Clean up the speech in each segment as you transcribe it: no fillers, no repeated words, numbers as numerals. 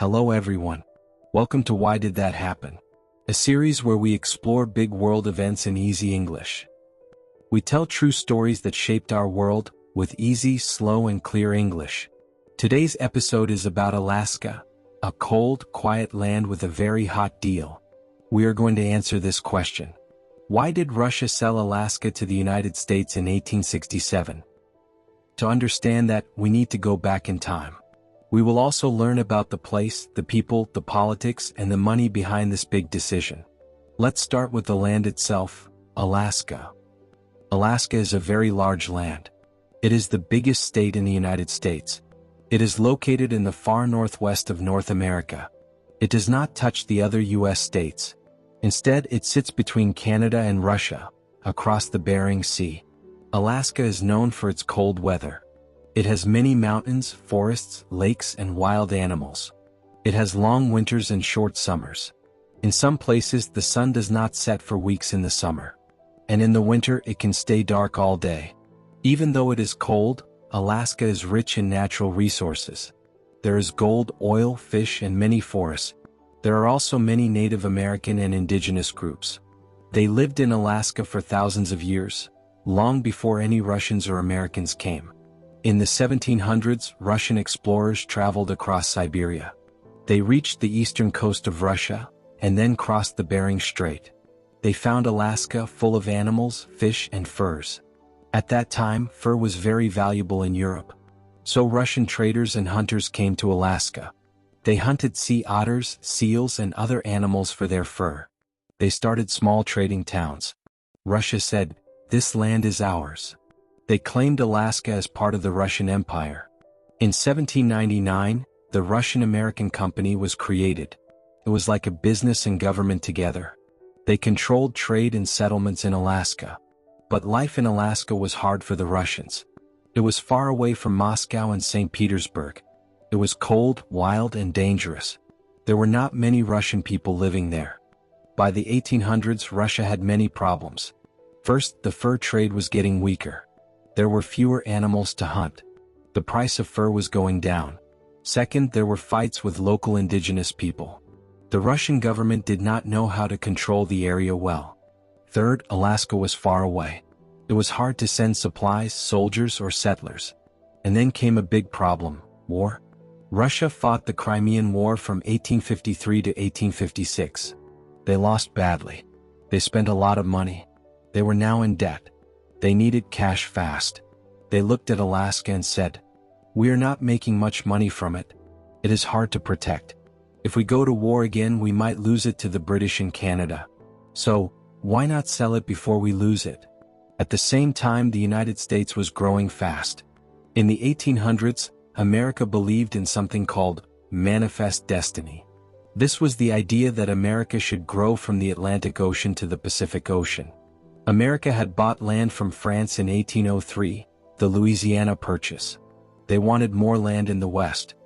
Hello everyone. Welcome to Why Did That Happen? A series where we explore big world events in easy English. We tell true stories that shaped our world with easy, slow, and clear English. Today's episode is about Alaska, a cold, quiet land with a very hot deal. We are going to answer this question. Why did Russia sell Alaska to the United States in 1867? To understand that, we need to go back in time. We will also learn about the place, the people, the politics, and the money behind this big decision. Let's start with the land itself, Alaska. Alaska is a very large land. It is the biggest state in the United States. It is located in the far northwest of North America. It does not touch the other U.S. states. Instead, it sits between Canada and Russia, across the Bering Sea. Alaska is known for its cold weather. It has many mountains, forests, lakes, and wild animals. It has long winters and short summers. In some places, the sun does not set for weeks in the summer. And in the winter, it can stay dark all day. Even though it is cold, Alaska is rich in natural resources. There is gold, oil, fish, and many forests. There are also many Native American and indigenous groups. They lived in Alaska for thousands of years, long before any Russians or Americans came. In the 1700s, Russian explorers traveled across Siberia. They reached the eastern coast of Russia, and then crossed the Bering Strait. They found Alaska full of animals, fish, and furs. At that time, fur was very valuable in Europe. So Russian traders and hunters came to Alaska. They hunted sea otters, seals, and other animals for their fur. They started small trading towns. Russia said, "This land is ours." They claimed Alaska as part of the Russian Empire. In 1799, the Russian-American Company was created. It was like a business and government together. They controlled trade and settlements in Alaska. But life in Alaska was hard for the Russians. It was far away from Moscow and St. Petersburg. It was cold, wild, and dangerous. There were not many Russian people living there. By the 1800s, Russia had many problems. First, the fur trade was getting weaker. There were fewer animals to hunt. The price of fur was going down. Second, there were fights with local indigenous people. The Russian government did not know how to control the area well. Third, Alaska was far away. It was hard to send supplies, soldiers, or settlers. And then came a big problem: war. Russia fought the Crimean War from 1853 to 1856. They lost badly. They spent a lot of money. They were now in debt. They needed cash fast. They looked at Alaska and said, "We are not making much money from it. It is hard to protect. If we go to war again, we might lose it to the British and Canada. So, why not sell it before we lose it?" At the same time, the United States was growing fast. In the 1800s, America believed in something called manifest destiny. This was the idea that America should grow from the Atlantic Ocean to the Pacific Ocean. America had bought land from France in 1803, the Louisiana Purchase. They wanted more land in the West.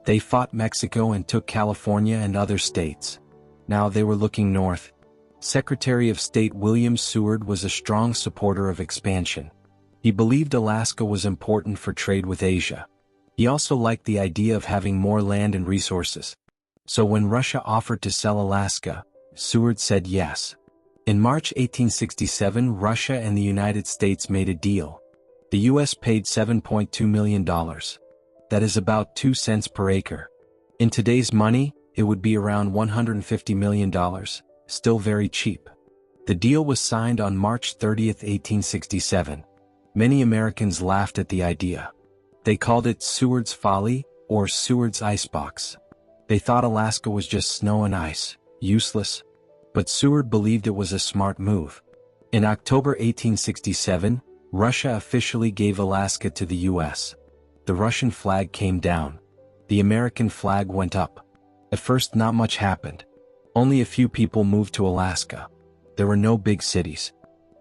They fought Mexico and took California and other states. Now they were looking north. Secretary of State William Seward was a strong supporter of expansion. He believed Alaska was important for trade with Asia. He also liked the idea of having more land and resources. So when Russia offered to sell Alaska, Seward said yes. In March 1867, Russia and the United States made a deal. The U.S. paid $7.2 million. That is about 2 cents per acre. In today's money, it would be around $150 million, still very cheap. The deal was signed on March 30, 1867. Many Americans laughed at the idea. They called it Seward's Folly or Seward's Icebox. They thought Alaska was just snow and ice, useless. But Seward believed it was a smart move. In October 1867, Russia officially gave Alaska to the U.S. The Russian flag came down. The American flag went up. At first, not much happened. Only a few people moved to Alaska. There were no big cities.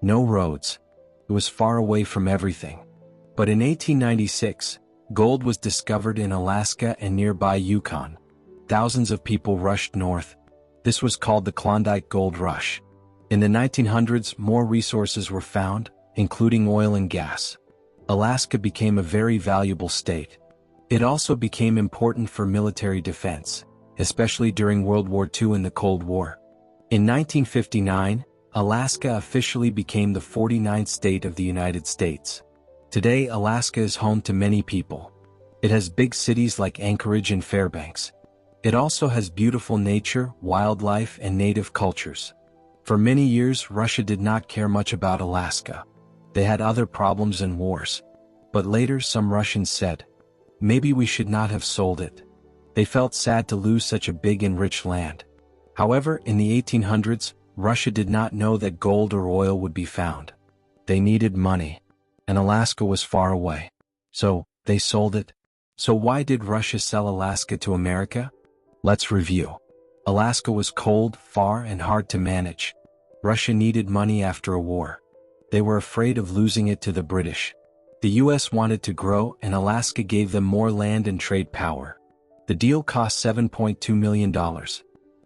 No roads. It was far away from everything. But in 1896, gold was discovered in Alaska and nearby Yukon. Thousands of people rushed north. This was called the Klondike Gold Rush. In the 1900s, more resources were found, including oil and gas. Alaska became a very valuable state. It also became important for military defense. especially during World War II and the Cold War. In 1959, Alaska officially became the 49th state of the United States. Today, Alaska is home to many people. It has big cities like Anchorage and Fairbanks. It also has beautiful nature, wildlife, and native cultures. For many years, Russia did not care much about Alaska. They had other problems and wars. But later, some Russians said, maybe we should not have sold it. They felt sad to lose such a big and rich land. However, in the 1800s, Russia did not know that gold or oil would be found. They needed money, and Alaska was far away. So, they sold it. So why did Russia sell Alaska to America? Let's review. Alaska was cold, far, and hard to manage. Russia needed money after a war. They were afraid of losing it to the British. The US wanted to grow, and Alaska gave them more land and trade power. The deal cost $7.2 million.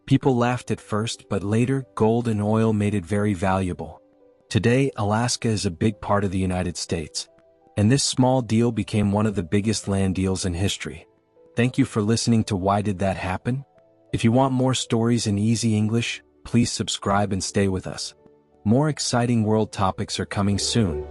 People laughed at first, but later, gold and oil made it very valuable. Today, Alaska is a big part of the United States. And this small deal became one of the biggest land deals in history. Thank you for listening to Why Did That Happen? If you want more stories in easy English, please subscribe and stay with us. More exciting world topics are coming soon.